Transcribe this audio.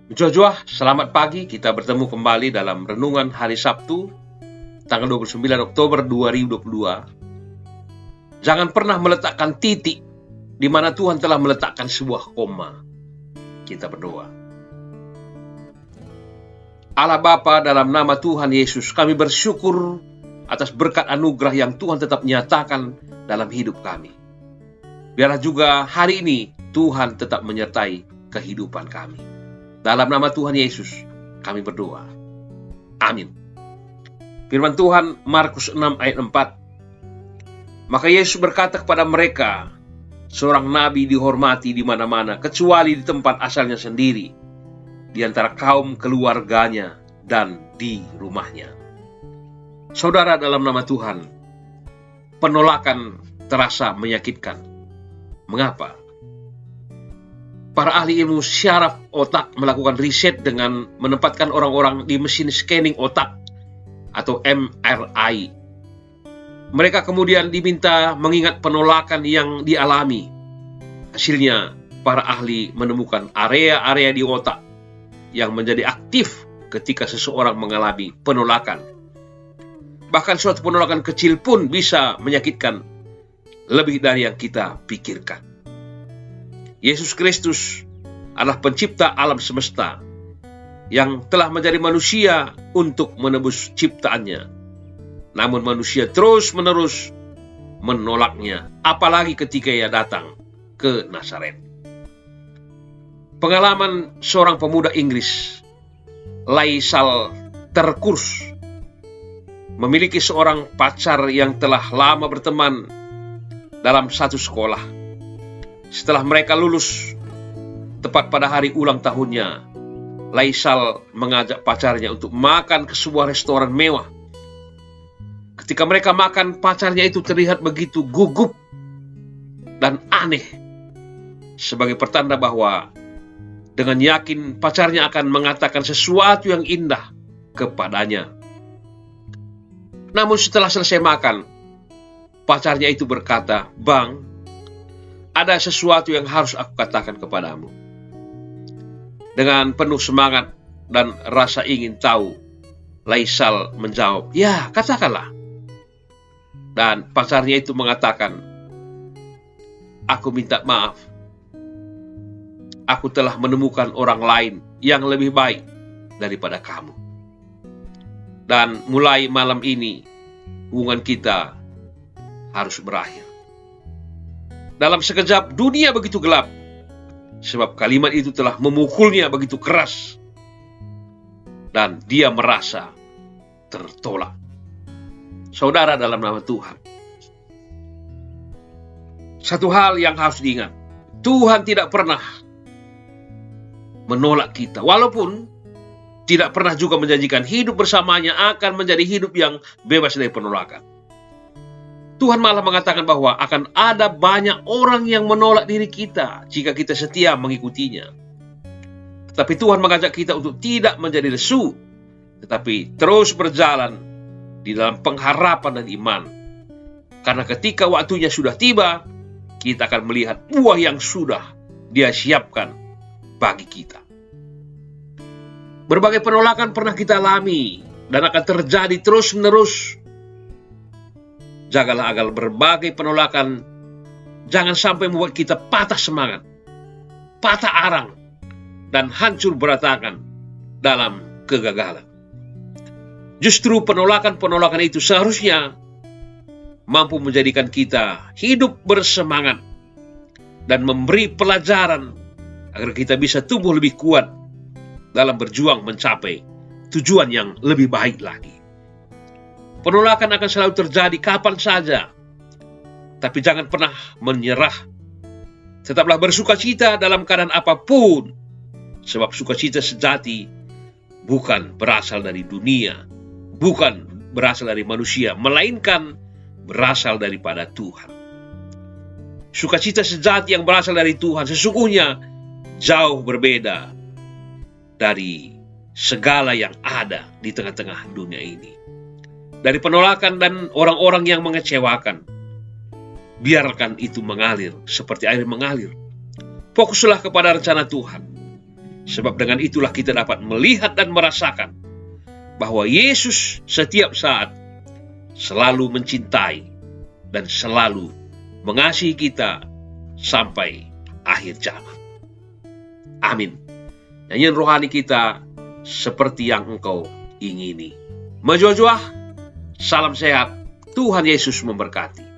Jujur, selamat pagi. Kita bertemu kembali dalam renungan hari Sabtu, tanggal 29 Oktober 2022. Jangan pernah meletakkan titik di mana Tuhan telah meletakkan sebuah koma. Kita berdoa. Allah Bapa, dalam nama Tuhan Yesus, kami bersyukur atas berkat anugerah yang Tuhan tetap nyatakan dalam hidup kami. Biarlah juga hari ini Tuhan tetap menyertai kehidupan kami. Dalam nama Tuhan Yesus, kami berdoa. Amin. Firman Tuhan, Markus 6 ayat 4. Maka Yesus berkata kepada mereka, seorang nabi dihormati di mana-mana, kecuali di tempat asalnya sendiri, di antara kaum keluarganya dan di rumahnya. Saudara, dalam nama Tuhan, penolakan terasa menyakitkan. Mengapa? Para ahli ilmu syaraf otak melakukan riset dengan menempatkan orang-orang di mesin scanning otak atau MRI. Mereka kemudian diminta mengingat penolakan yang dialami. Hasilnya, para ahli menemukan area-area di otak yang menjadi aktif ketika seseorang mengalami penolakan. Bahkan suatu penolakan kecil pun bisa menyakitkan lebih dari yang kita pikirkan. Yesus Kristus adalah pencipta alam semesta yang telah menjadi manusia untuk menebus ciptaannya. Namun manusia terus-menerus menolaknya, apalagi ketika ia datang ke Nazaret. Pengalaman seorang pemuda Inggris, Laisal Terkurs, memiliki seorang pacar yang telah lama berteman dalam satu sekolah. Setelah mereka lulus, tepat pada hari ulang tahunnya, Laisal mengajak pacarnya untuk makan ke sebuah restoran mewah. Ketika mereka makan, pacarnya itu terlihat begitu gugup dan aneh, sebagai pertanda bahwa dengan yakin pacarnya akan mengatakan sesuatu yang indah kepadanya. Namun setelah selesai makan, pacarnya itu berkata, "Bang, ada sesuatu yang harus aku katakan kepadamu." Dengan penuh semangat dan rasa ingin tahu, Laisal menjawab, "Ya, katakanlah." Dan pacarnya itu mengatakan, "Aku minta maaf. Aku telah menemukan orang lain yang lebih baik daripada kamu. Dan mulai malam ini, hubungan kita harus berakhir." Dalam sekejap dunia begitu gelap, sebab kalimat itu telah memukulnya begitu keras, dan dia merasa tertolak. Saudara, dalam nama Tuhan, satu hal yang harus diingat, Tuhan tidak pernah menolak kita, walaupun tidak pernah juga menjanjikan hidup bersamanya akan menjadi hidup yang bebas dari penolakan. Tuhan malah mengatakan bahwa akan ada banyak orang yang menolak diri kita jika kita setia mengikutinya. Tetapi Tuhan mengajak kita untuk tidak menjadi lesu, tetapi terus berjalan di dalam pengharapan dan iman. Karena ketika waktunya sudah tiba, kita akan melihat buah yang sudah Dia siapkan bagi kita. Berbagai penolakan pernah kita alami dan akan terjadi terus-menerus. Jagalah agar berbagai penolakan jangan sampai membuat kita patah semangat, patah arang, dan hancur berantakan dalam kegagalan. Justru penolakan-penolakan itu seharusnya mampu menjadikan kita hidup bersemangat dan memberi pelajaran agar kita bisa tumbuh lebih kuat dalam berjuang mencapai tujuan yang lebih baik lagi. Penolakan akan selalu terjadi kapan saja, tapi jangan pernah menyerah. Tetaplah bersukacita dalam keadaan apapun, sebab sukacita sejati bukan berasal dari dunia, bukan berasal dari manusia, melainkan berasal daripada Tuhan. Sukacita sejati yang berasal dari Tuhan sesungguhnya jauh berbeda dari segala yang ada di tengah-tengah dunia ini. Dari penolakan dan orang-orang yang mengecewakan, biarkan itu mengalir seperti air mengalir. Fokuslah kepada rencana Tuhan. Sebab dengan itulah kita dapat melihat dan merasakan bahwa Yesus setiap saat selalu mencintai dan selalu mengasihi kita sampai akhir zaman. Amin. Nyanyian rohani kita seperti yang Engkau ingini. Majuah, salam sehat, Tuhan Yesus memberkati.